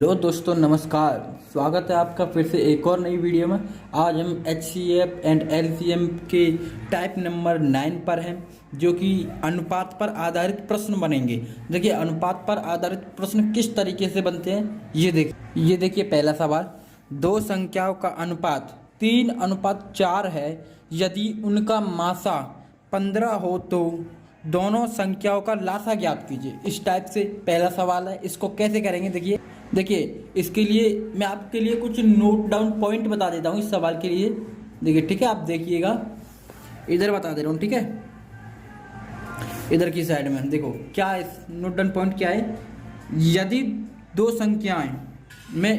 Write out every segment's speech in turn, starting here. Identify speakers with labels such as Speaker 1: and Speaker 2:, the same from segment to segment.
Speaker 1: Hello दोस्तों, नमस्कार। स्वागत है आपका फिर से एक और नई वीडियो में। आज हम HCF एंड LCM के टाइप नंबर 9 पर हैं, जो कि अनुपात पर आधारित प्रश्न बनेंगे। देखिए, अनुपात पर आधारित प्रश्न किस तरीके से बनते हैं ये देखिए पहला सवाल। दो संख्याओं का अनुपात 3:4 है। यदि उनका मासा 15 हो तो दोनों संख्याओं का लासा ज्ञात कीजिए। इस टाइप से पहला सवाल है। इसको कैसे करेंगे देखिए इसके लिए मैं आपके लिए कुछ नोट डाउन पॉइंट बता देता हूँ इस सवाल के लिए। देखिए, ठीक है, आप देखिएगा, इधर बता दे रहा हूँ, ठीक है। इधर की साइड में देखो क्या है, नोट डाउन पॉइंट क्या है। यदि दो संख्याएं, मैं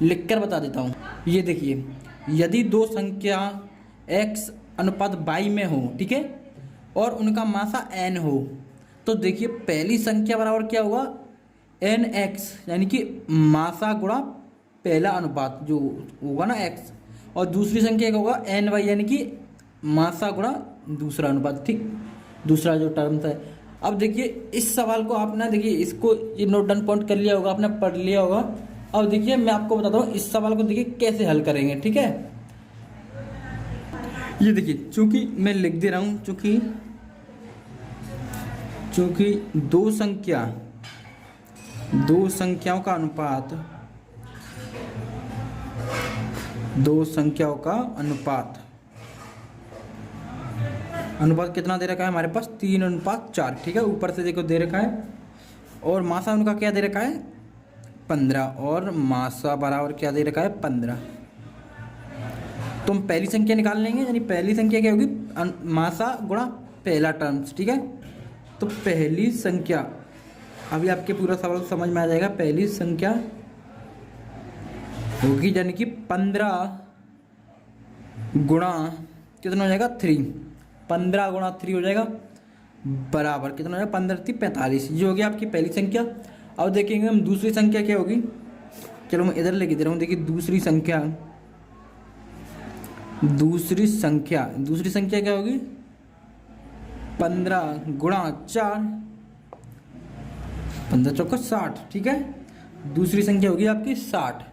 Speaker 1: लिखकर बता देता हूँ। ये देखिए, यदि दो संख्या x अनुपात y में हो, ठीक है, और उनका मासा n हो, तो देखिए पहली संख्या बराबर क्या होगा, nx, यानी कि मासा गुणा पहला अनुपात जो होगा ना x, और दूसरी संख्या क्या होगा ny, यानी कि मासा गुणा दूसरा अनुपात, ठीक, दूसरा जो टर्म था। अब देखिए इस सवाल को आपने, देखिए इसको ये नोट डाउन पॉइंट कर लिया होगा, आपने पढ़ लिया होगा। अब देखिए मैं आपको बताता हूँ इस सवाल को, देखिए कैसे हल करेंगे, ठीक है। ये देखिए, चूंकि मैं लिख दे रहा हूँ, चूंकि दो संख्याओं का अनुपात कितना दे रखा है हमारे पास, 3:4, ठीक है। ऊपर से देखो दे रखा है, और मासा उनका क्या दे रखा है, 15, और मासा बराबर क्या दे रखा है, 15। तो हम पहली संख्या निकाल लेंगे, यानी पहली संख्या क्या होगी, मासा गुणा पहला टर्म्स, ठीक है। तो पहली संख्या, अभी आपके पूरा सवाल समझ में आ जाएगा। पहली संख्या होगी यानी कि 15 गुणा कितना हो जाएगा, 3। 15 गुणा 3 हो जाएगा बराबर कितना हो जाएगा, 15 3 45। ये हो गया आपकी पहली संख्या। अब देखेंगे हम दूसरी संख्या क्या होगी। चलो मैं इधर लेके दे रहा हूँ। देखिए दूसरी संख्या क्या होगी, 15 गुणा 4, 15 चौका 60, ठीक है। दूसरी संख्या होगी आपकी 60।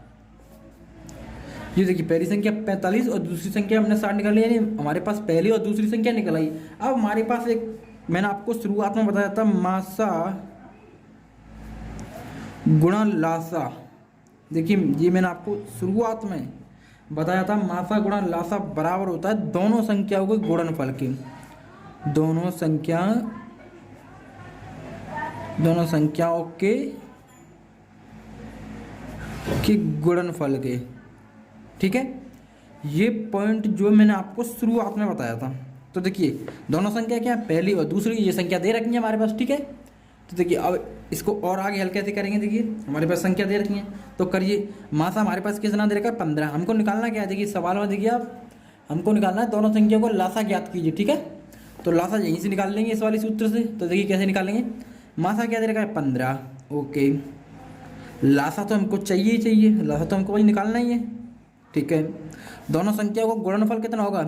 Speaker 1: ये देखिए पहली संख्या 45 और दूसरी संख्या हमने 60 निकाली, यानी हमारे पास पहली और दूसरी संख्या निकल आई। अब हमारे पास एक, मैंने आपको शुरुआत में बताया था, मासा गुणा लासा। देखिए ये मैंने आपको शुरुआत में बताया था, मासा गुणा लासा बराबर होता है दोनों संख्याओं के गुणनफल के। दोनों संख्याओं के गुणनफल के, ठीक है। ये पॉइंट जो मैंने आपको शुरुआत में बताया था। तो देखिए दोनों संख्या क्या है, पहली और दूसरी, ये संख्या दे रखी है हमारे पास, ठीक है। तो देखिए अब इसको और आगे हल कैसे करेंगे। देखिए हमारे पास संख्या दे रखी है, तो करिए। मासा हमारे पास कितना दे रखा है, 15। हमको निकालना क्या है, देखिए सवाल में देखिए आप, हमको निकालना है दोनों संख्या को लासा ज्ञात कीजिए, ठीक है। तो लासा यहीं से निकाल लेंगे, इस वाले सूत्र से। तो देखिए कैसे निकालेंगे, मासा क्या दे रखा है, 15, ओके। लासा तो हमको चाहिए ही चाहिए, लासा तो हमको वही निकालना ही है, ठीक है। दोनों संख्या को गुणनफल कितना होगा,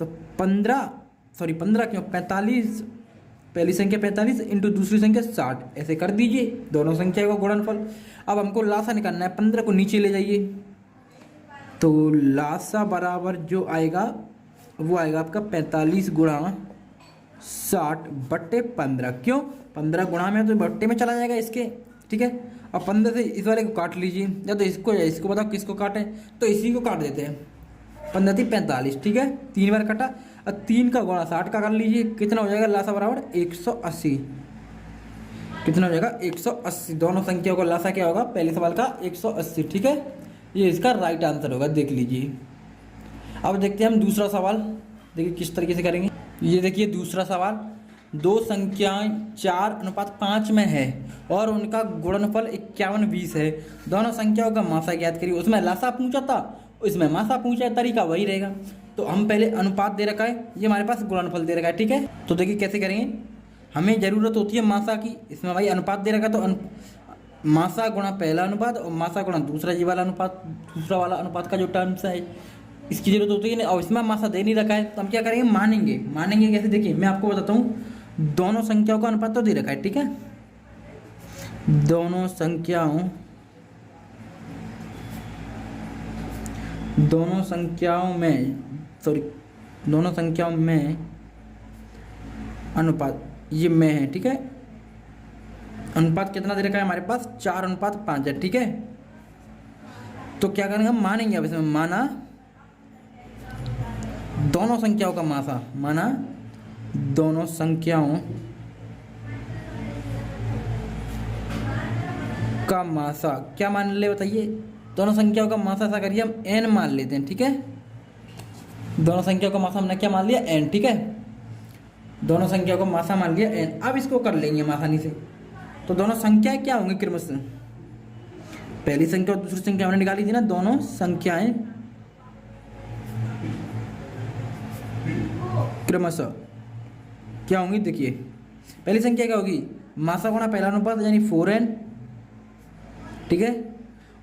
Speaker 1: तो 15 क्यों, 45, पहली संख्या 45 इंटू दूसरी संख्या 60, ऐसे कर दीजिए दोनों संख्या का गुणनफल। अब हमको लासा निकालना है, 15 को नीचे ले जाइए, तो लासा बराबर जो आएगा वो आएगा आपका 45 गुणा 60 बट्टे 15। क्यों, 15 गुणा में तो बट्टे में चला जाएगा इसके, ठीक है। अब 15 से इस वाले को काट लीजिए, या तो इसको या इसको, बताओ किसको काटें, तो इसी को काट देते हैं। 15 3 45, ठीक है, 3 बार कटा। अब 3 का गुणा 60 का कर लीजिए, कितना हो जाएगा, लासा बराबर 180। कितना हो जाएगा, 180। दोनों संख्याओं का लासा क्या होगा, पहले सवाल का 180, ठीक है। ये इसका राइट आंसर होगा, देख लीजिए। अब देखते हैं हम दूसरा सवाल, देखिए किस तरीके से करेंगे। ये देखिए दूसरा सवाल, दो संख्याएं 4:5 में है और उनका गुणनफल 51-20 है। दोनों संख्याओं का मासा ज्ञात करिए। उसमें लासा पूछा था, इसमें मासा पूछा है, तरीका वही रहेगा। तो हम पहले अनुपात दे रखा है, ये हमारे पास गुणनफल दे रखा है, ठीक है। तो देखिए कैसे करेंगे, हमें ज़रूरत होती है मासा की, इसमें भाई अनुपात दे रखा है, तो मासा गुणा पहला अनुपात और मासा गुणा दूसरा, ये वाला अनुपात, दूसरा वाला अनुपात का जो टर्म्स है, इसकी जरूरत होती है। और इसमें मासा दे नहीं रखा है, तो हम क्या करेंगे, मानेंगे कैसे, देखिए मैं आपको बताता हूँ। दोनों संख्याओं का अनुपात तो दे रखा है, ठीक है। दोनों संख्याओं दोनों संख्याओं में अनुपात, ये में है, ठीक है। अनुपात कितना दे रखा है हमारे पास, 4:5 है, ठीक है। तो क्या करेंगे हम, मानेंगे अब इसमें, माना दोनों संख्याओं का मासा, माना दोनों संख्याओं का मासा, क्या मान ले बताइए, दोनों संख्याओं का मासा ऐसा करिए हम n मान लेते हैं, ठीक है। दोनों संख्याओं का मासा हमने क्या मान लिया, n, ठीक है। दोनों संख्याओं का मासा मान लिया n। अब इसको कर लेंगे हम आसानी से। तो दोनों संख्याएं क्या होंगी क्रमशः, पहली संख्या और दूसरी संख्या हमने निकाली थी ना, दोनों संख्याएं क्रमशः क्या होंगी, देखिए पहली संख्या क्या होगी, मासा गुणा पहला अनुपात यानी 4n, ठीक है।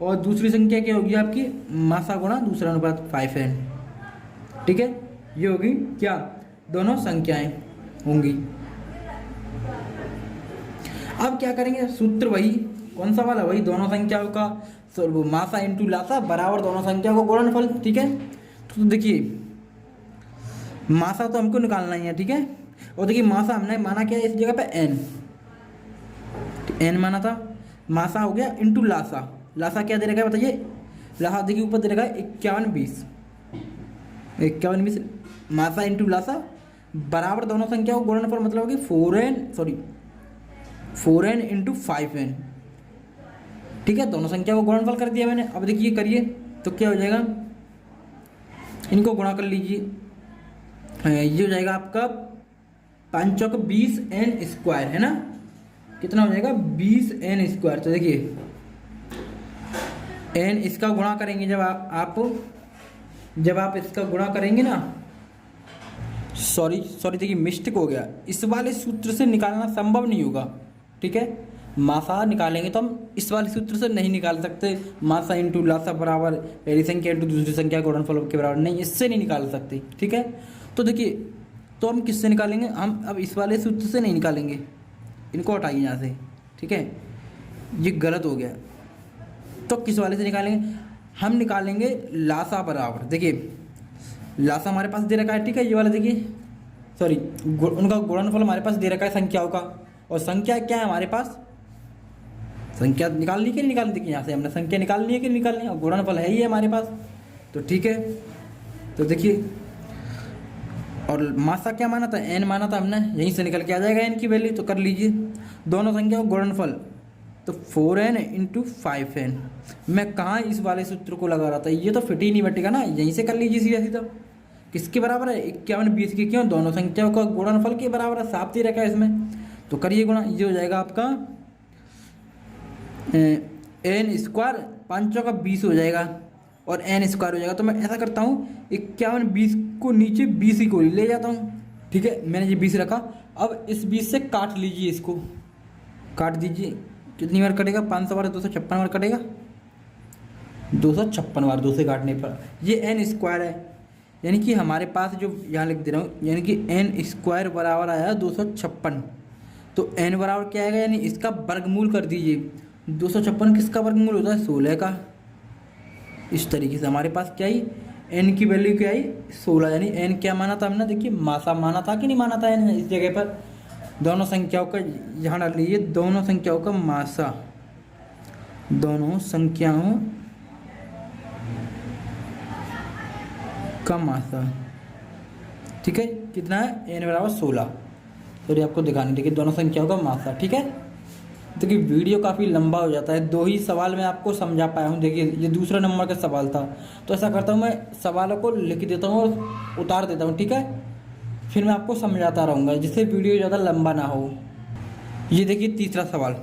Speaker 1: और दूसरी संख्या क्या होगी आपकी, मासा गुणा दूसरा अनुपात 5n, ठीक है। ये होगी क्या, दोनों संख्याएं होंगी। अब क्या करेंगे, सूत्र वही, कौन सा वाला, वही दोनों संख्याओं का मासा इंटू लासा बराबर दोनों संख्या को गुणनफल, ठीक है। तो देखिए मासा तो हमको निकालना ही है, ठीक है। और देखिए मासा हमने माना क्या है इस जगह पे, n माना था, मासा हो गया इंटू लासा, लासा क्या दे रखा है बताइए, लासा देखिए ऊपर दे रखा है 5120, मासा इंटू लासा बराबर दोनों संख्याओं को गुणनफल, मतलब होगी 4n इंटू 5n, ठीक है। दोनों संख्या को गुणनफल कर दिया मैंने। अब देखिए करिए तो क्या हो जाएगा, इनको गुणा कर लीजिए, ये हो जाएगा आपका 5 चौक 20n² है ना, कितना हो जाएगा 20n²। तो देखिए n इसका गुणा करेंगे, जब आप इसका गुणा करेंगे ना, सॉरी देखिए मिस्टेक हो गया, इस वाले सूत्र से निकालना संभव नहीं होगा, ठीक है। मासा निकालेंगे तो हम इस वाले सूत्र से नहीं निकाल सकते, मासा इंटू लासा बराबर पहली संख्या इंटू दूसरी संख्या गुणनफल के बराबर, नहीं, इससे नहीं निकाल सकते, ठीक है। तो देखिए तो हम किससे निकालेंगे, हम अब इस वाले सूत्र से नहीं निकालेंगे, इनको हटाइए यहाँ से, ठीक है, ये गलत हो गया। तो किस वाले से निकालेंगे, हम निकालेंगे लासा बराबर, देखिए लासा हमारे पास दे रखा है, ठीक है, ये वाला देखिए, सॉरी उनका गुणनफल हमारे पास दे रखा है संख्याओं का, और संख्या क्या है हमारे पास, संख्या निकालनी कि नहीं निकालनी, देखिए यहाँ से हमने संख्या निकालनी है कि नहीं निकालनी है, और गुणनफल है ही है हमारे पास, तो ठीक है। तो देखिए और मासा क्या माना था, n माना था हमने, यहीं से निकल के आ जाएगा n की वैल्यू। तो कर लीजिए दोनों संख्याओं गुणनफल, तो 4n इंटू 5n। मैं कहाँ इस वाले सूत्र को लगा रहा था, ये तो फिट ही नहीं बैठेगा ना, यहीं से कर लीजिए सीधा सीधा। किसके बराबर है, 5120 के, क्यों, दोनों संख्याओं का गुणनफल के बराबर है, साफ दे रखा है इसमें। तो करिए गुणा, ये हो जाएगा आपका n² 5 चौका 20 हो जाएगा, और n² हो जाएगा। तो मैं ऐसा करता हूँ 5120 को नीचे 20 ही को ले जाता हूँ, ठीक है। मैंने ये 20 रखा, अब इस 20 से काट लीजिए, इसको काट दीजिए, कितनी बार कटेगा, 500 बार 256 बार कटेगा, 256 बार 2 से काटने पर ये n² है, यानी कि हमारे पास जो यहाँ लिख दे रहा हूँ, यानी कि n² बराबर आया 256। तो n बराबर क्या आएगा, यानी इसका वर्गमूल कर दीजिए, 256 किसका वर्गमूल होता है, 16 का। इस तरीके से हमारे पास क्या आई, n की वैल्यू क्या आई, 16, यानी n क्या माना था हमने, देखिए मासा माना था कि नहीं माना था n, इस जगह पर दोनों संख्याओं का यहाँ डाल लीजिए, दोनों संख्याओं का मासा, दोनों संख्याओं का मासा, ठीक है, कितना है, n बराबर 16। सॉरी आपको दिखाने, देखिए दोनों संख्याओं का मासा, ठीक है। देखिए वीडियो काफ़ी लंबा हो जाता है, 2 ही सवाल मैं आपको समझा पाया हूँ। देखिए ये दूसरा नंबर का सवाल था, तो ऐसा करता हूँ मैं सवालों को लिख देता हूँ और उतार देता हूँ, ठीक है, फिर मैं आपको समझाता रहूँगा, जिससे वीडियो ज़्यादा लंबा ना हो। ये देखिए तीसरा सवाल,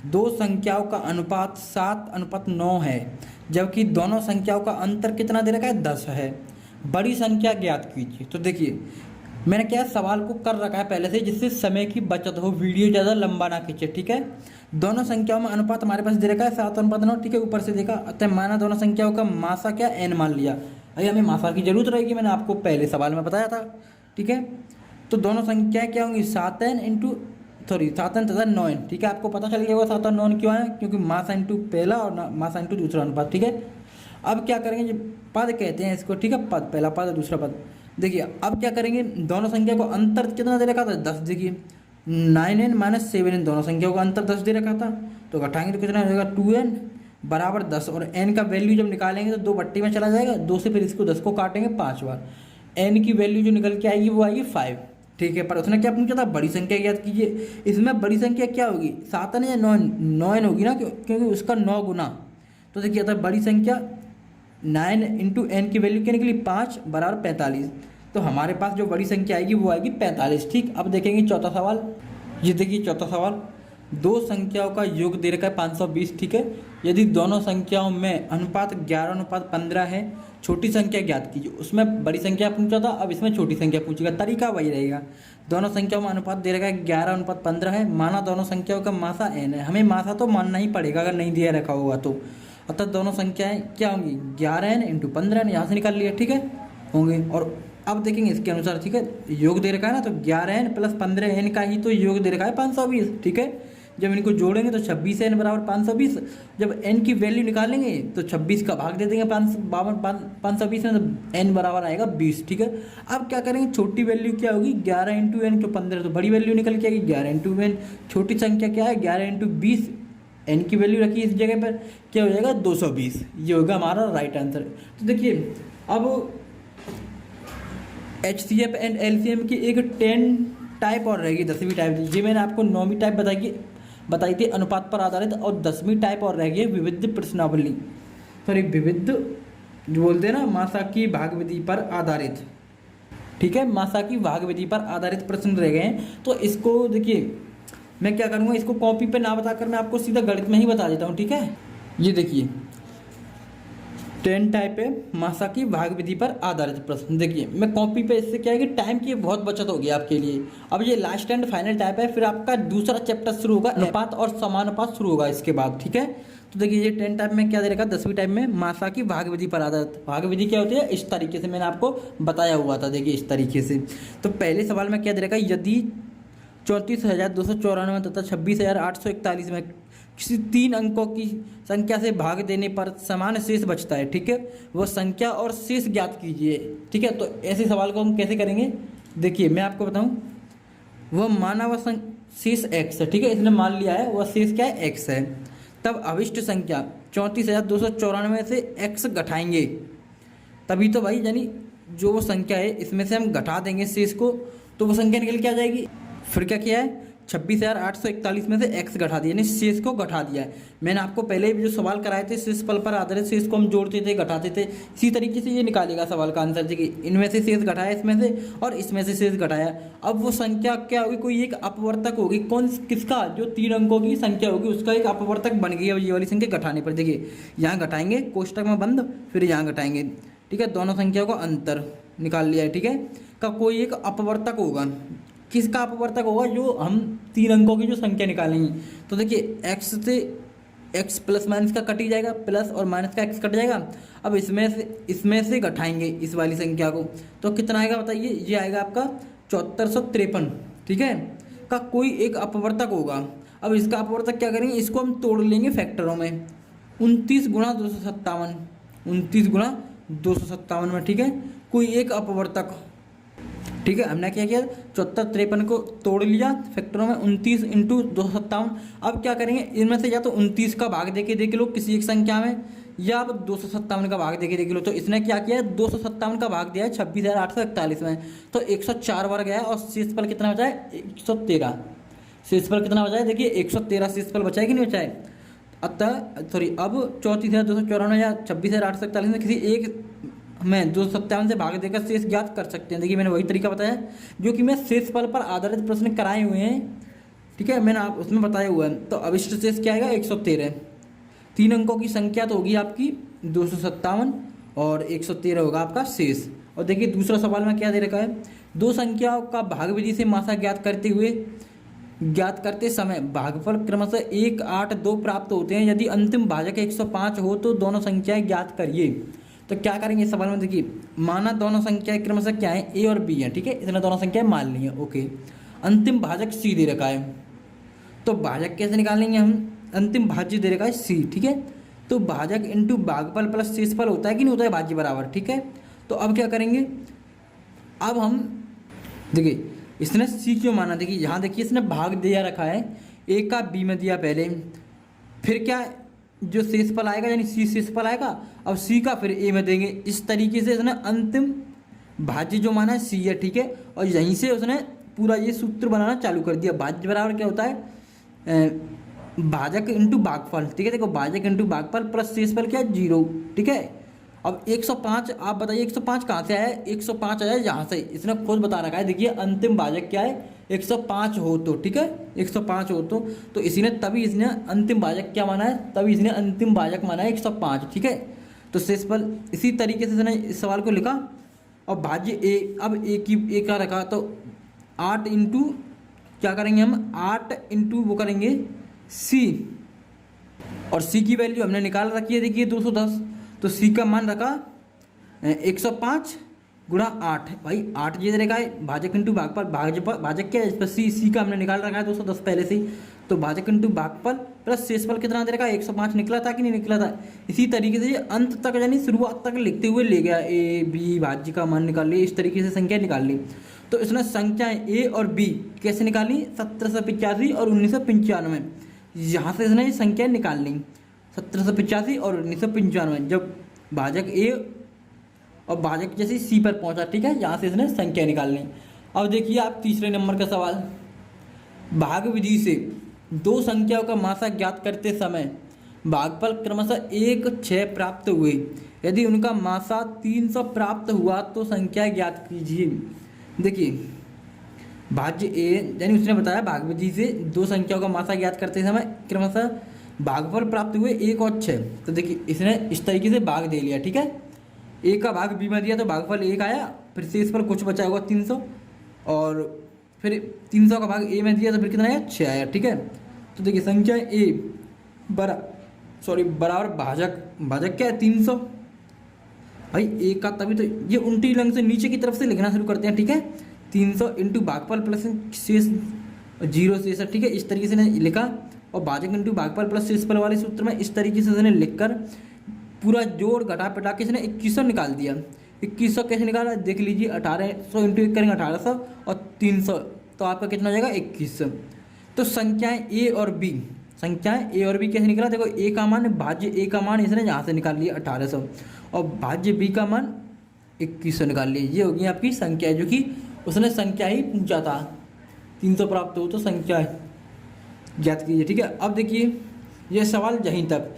Speaker 1: दो संख्याओं का अनुपात 7:9 है, जबकि दोनों संख्याओं का अंतर कितना दे रखा है, 10 है, बड़ी संख्या ज्ञात कीजिए। तो देखिए मैंने क्या सवाल को कर रखा है पहले से, जिससे समय की बचत हो, वीडियो ज़्यादा लंबा ना खींचे, ठीक है। दोनों संख्याओं में अनुपात हमारे पास दे रखा है 7:9, ठीक है, ऊपर से देखा, अतः माना दोनों संख्याओं का मासा क्या, n मान लिया। अरे हमें मासा की जरूरत रहेगी, मैंने आपको पहले सवाल में बताया था, ठीक है। तो दोनों संख्याएं क्या होंगी, 7n तथा 9n, ठीक है। आपको पता चल गया होगा 7 और 9 क्यों है, क्योंकि मासा इंटू पहला और मासा इंटू दूसरा अनुपात, ठीक है। अब क्या करेंगे, जो पद कहते हैं इसको, ठीक है, पद, पहला पद और दूसरा पद। देखिए अब क्या करेंगे, दोनों संख्या को अंतर कितना दे रखा था, 10। देखिए 9n माइनस 7n, दोनों संख्याओं का अंतर 10 दे रखा था, तो घटाएंगे तो कितना हो जाएगा, 2n बराबर 10। और n का वैल्यू जब निकालेंगे तो 2 बट्टी में चला जाएगा, 2 से फिर इसको 10 को काटेंगे 5 बार, n की वैल्यू जो निकल के आएगी वो आएगी 5। ठीक है, पर उसने क्या पूछा था, बड़ी संख्या याद कीजिए। इसमें बड़ी संख्या क्या होगी, 7n या 9n होगी ना, क्योंकि उसका 9 गुना। तो देखिए था बड़ी संख्या 9 इंटू एन की वैल्यू क्या निकली, 5 बराबर 45। तो हमारे पास जो बड़ी संख्या आएगी वो आएगी 45। ठीक, अब देखेंगे चौथा सवाल। ये देखिए चौथा सवाल, दो संख्याओं का योग दे रखा है 520। ठीक है, यदि दोनों संख्याओं में अनुपात 11:15 है, छोटी संख्या ज्ञात कीजिए। उसमें बड़ी संख्या पूछा था, अब इसमें छोटी संख्या पूछेगा, तरीका वही रहेगा। दोनों संख्याओं में अनुपात दे रखा है 11:15 है, माना दोनों संख्याओं का मासा n है। हमें मासा तो मानना ही पड़ेगा अगर नहीं दिया रखा होगा तो। अतः दोनों संख्याएं क्या होंगी, 11n इंटू 15n, यहाँ से निकाल लिया, ठीक है, होंगे। और अब देखेंगे इसके अनुसार, ठीक है, योग दे रखा है ना, तो 11n प्लस 15n का ही तो योग दे रखा है 520। ठीक है, जब इनको जोड़ेंगे तो 26n बराबर 520। जब n की वैल्यू निकालेंगे तो 26 का भाग दे देंगे 520 में, तो n बराबर आएगा 20। ठीक है, अब क्या करेंगे, छोटी वैल्यू क्या होगी, 11 इंटू एन तो 15, तो बड़ी वैल्यू निकल के आएगी 11 इंटू एन। छोटी संख्या क्या है, 11 इंटू 20, n की वैल्यू रखी इस जगह पर, क्या हो जाएगा 220। ये होगा हमारा राइट आंसर। तो देखिए अब HCF एंड LCM की एक 10 टाइप और रहेगी, 10वीं टाइप। ये मैंने आपको 9वीं टाइप बताई थी अनुपात पर आधारित, और 10वीं टाइप और रहेगी विविध प्रश्नावली, सॉरी विविध जो बोलते हैं ना, मासा की भाग विधि पर आधारित। ठीक है, मासा की भाग विधि पर आधारित प्रश्न रह गए हैं। तो इसको देखिए मैं क्या करूँगा, इसको कॉपी पे ना बताकर मैं आपको सीधा गणित में ही बता देता हूँ। ठीक है, ये देखिए 10 टाइप है मासा की भाग विधि पर आधारित प्रश्न। देखिए मैं कॉपी पे, इससे क्या है कि टाइम की बहुत बचत होगी आपके लिए। अब ये लास्ट एंड फाइनल टाइप है, फिर आपका दूसरा चैप्टर शुरू होगा, अनुपात और समानुपात शुरू होगा इसके बाद। ठीक है, तो देखिए ये 10 टाइप में क्या दे रखा, 10वीं टाइप में मासा की भाग विधि पर आधारित। भाग विधि क्या होती है, इस तरीके से मैंने आपको बताया हुआ था। देखिए इस तरीके से, तो पहले सवाल में क्या दे रखा, यदि 34,294 तथा 26,841 में किसी 3 अंकों की संख्या से भाग देने पर समान शेष बचता है, ठीक है, वह संख्या और शेष ज्ञात कीजिए। ठीक है, तो ऐसे सवाल को हम कैसे करेंगे, देखिए मैं आपको बताऊं, वह माना वह शेष x है। ठीक है, इसने मान लिया है वह शेष क्या है, x है। तब अविष्ट संख्या 34,294 से x घटाएंगे, तभी तो भाई, यानी जो वो संख्या है इसमें से हम घटा देंगे शेष को, तो वो संख्या निकल के आ जाएगी। फिर क्या किया है, 26,841 में से x घटा दिया, यानी शेष को घटा दिया है। मैंने आपको पहले भी जो सवाल कराए थे, शेष फल पर आधारित शेष को हम जोड़ते थे, घटाते थे, इसी तरीके से ये निकालेगा सवाल का आंसर। देखिए इनमें से शेष घटाया, इसमें से, और इसमें से शेष घटाया। अब वो संख्या क्या होगी, कोई एक अपवर्तक होगी, कौन किसका, जो 3 अंकों की संख्या होगी उसका एक अपवर्तक बन गई है ये वाली संख्या घटाने पर। देखिए यहाँ घटाएंगे, कोष्टक में बंद, फिर यहाँ घटाएंगे। ठीक है, दोनों संख्या को अंतर निकाल लिया है। ठीक है, का कोई एक अपवर्तक होगा, किसका अपवर्तक होगा, जो हम 3 अंकों की जो संख्या निकालेंगे। तो देखिए x से x प्लस माइनस का कट ही जाएगा, प्लस और माइनस का x कट जाएगा। अब इसमें से घटाएंगे इस वाली संख्या को, तो कितना आएगा बताइए, ये आएगा आपका 7453। ठीक है, का कोई एक अपवर्तक होगा। अब इसका अपवर्तक क्या करेंगे, इसको हम तोड़ लेंगे फैक्टरों में, 29 गुणा 257, 29 गुणा 257 में। ठीक है, कोई एक अपवर्तक। ठीक है, हमने क्या किया, 7453 को तोड़ लिया फैक्टरों में, 29 इंटू 257। अब क्या करेंगे, इनमें से या तो 29 का भाग देके देख लो किसी एक संख्या में, या अब 257 का भाग देके देख लो। तो इसने क्या किया है, 257 का भाग दिया है 26,841 में, तो 104 बार गया है, और शेषफल कितना बचा है, 113। शेषफल कितना बचा है, देखिए 113 शेषफल बचा है कि नहीं बचा है। अतः सॉरी, अब 34,294 या 26,841 में किसी एक में 257 से भाग देकर शेष ज्ञात कर सकते हैं। देखिए मैंने वही तरीका बताया जो कि मैं शेषफल पर आधारित प्रश्न कराए हुए हैं। ठीक है, मैंने आप उसमें बताया हुआ है। तो अविष्ट शेष क्या आएगा, 113। 3 अंकों की संख्या तो होगी आपकी 257, और 113 होगा आपका शेष। और देखिए दूसरा सवाल में क्या दे रखा है, 2 संख्याओं का भाग विधि से मासा ज्ञात करते समय भागफल क्रमशः 1, 8, 2 प्राप्त होते हैं। यदि अंतिम भाजक 105 हो तो दोनों संख्याएं ज्ञात करिए। तो क्या करेंगे इस सवाल में, देखिए माना दोनों संख्याएं क्रमशः क्या है, a और b है। ठीक है, इसने दोनों संख्याएं मान ली हैं, ओके। अंतिम भाजक c दे रखा है, तो भाजक कैसे निकालेंगे हम, अंतिम भाज्य दे रखा है c। ठीक है, तो भाजक इंटू भागफल प्लस शेषफल होता है कि नहीं होता है भाज्य बराबर, ठीक है। तो अब क्या करेंगे, अब हम देखिए इसने सी क्यों माना, देखिए यहाँ देखिए इसने भाग दिया रखा है, ए का बी में दिया पहले, फिर क्या जो शेषफल आएगा यानी सी शेषफल आएगा, अब सी का फिर ए में देंगे। इस तरीके से इसने अंतिम भाज्य जो माना है सी है, ठीक है। और यहीं से उसने पूरा ये सूत्र बनाना चालू कर दिया। भाज्य बराबर क्या होता है, भाजक इंटू भागफल, ठीक है। देखो भाजक इंटू भागफल प्लस शेषफल क्या है 0, ठीक है। अब 105 आप बताइए 105 कहाँ से आया है, 105 आया है यहाँ से, इसने खुद बता रखा है। देखिए अंतिम भाजक क्या है 105 हो तो, ठीक है 105 हो तो इसी ने तभी इसने अंतिम भाजक क्या माना है, तभी इसने अंतिम भाजक माना है 105, ठीक है। तो शेषफल इसी तरीके से इसने इस सवाल को लिखा। और भाज्य ए, अब ए का रखा तो 8 इंटू क्या करेंगे हम 8 इंटू वो करेंगे सी, और सी की वैल्यू हमने निकाल रखी है देखिए 210, तो सी का मान रखा 105 गुणा 8, भाई 8 ये रखा है भाजक इंटू भागफल, भाजक क्या है इस पर सी का हमने निकाल रखा है 210 पहले से ही। तो भाजक इंटू भागफल प्लस शेषफल कितना दे रखा है 105 निकला था कि नहीं निकला था। इसी तरीके से ये अंत तक यानी शुरुआत तक लिखते हुए ले गया, ए बी भाज्य का मान निकाल ली, इस तरीके से संख्या निकाल ली। तो इसने संख्याएं ए और बी कैसे निकाली 1785 और 1995, यहाँ से इसने ये संख्या निकाल ली 1785 और 1995, जब भाजक ए और भाजक जैसे सी पर पहुंचा, ठीक है। यहाँ से इसने संख्या निकालनी। अब देखिए आप तीसरे नंबर का सवाल, भाग विधि से दो संख्याओं का मासा ज्ञात करते समय भागफल क्रमशः 1, 6 प्राप्त हुए, यदि उनका मासा 300 प्राप्त हुआ तो संख्या ज्ञात कीजिए। देखिए भाज्य ए यानी उसने बताया भाग विधि से दो संख्याओं का मासा ज्ञात करते समय क्रमशः भागफल प्राप्त हुए 1 और 6, तो देखिए इसने इस तरीके से भाग दे लिया, ठीक है। ए का भाग बी में दिया तो भागफल 1 आया, फिर शेष पर कुछ बचा होगा 300, और फिर 300 का भाग ए में दिया तो फिर कितना आया 6 आया, ठीक है। तो देखिए संख्या ए बराबर भाजक क्या है 300, भाई ए का, तभी तो ये उल्टी रंग से नीचे की तरफ से लिखना शुरू करते हैं, ठीक है। 300 इंटू भागफल प्लस शेष 0 शेष, ठीक है। इस तरीके से लिखा, और भाजक इंटू भागफल प्लस शेषफल वाले सूत्र में इस तरीके से इसने लिखकर पूरा जोड़ घटा पिटा के इसने 2100 निकाल दिया। 2100 कैसे निकाला देख लीजिए, 1800 इंटू 1 करेंगे 1800 और 300, तो आपका कितना हो जाएगा 2100। तो संख्याएं ए और बी कैसे निकला, देखो ए का मान भाज्य ए का मान इसने यहाँ से निकाल लिया 1800, और भाज्य बी का मान 2100 निकाल लिया। ये होगी आपकी संख्या, जो कि उसने संख्या ही पूछा था, 300 प्राप्त हो तो संख्या ज्ञात कीजिए, ठीक है। अब देखिए ये सवाल यहीं तक।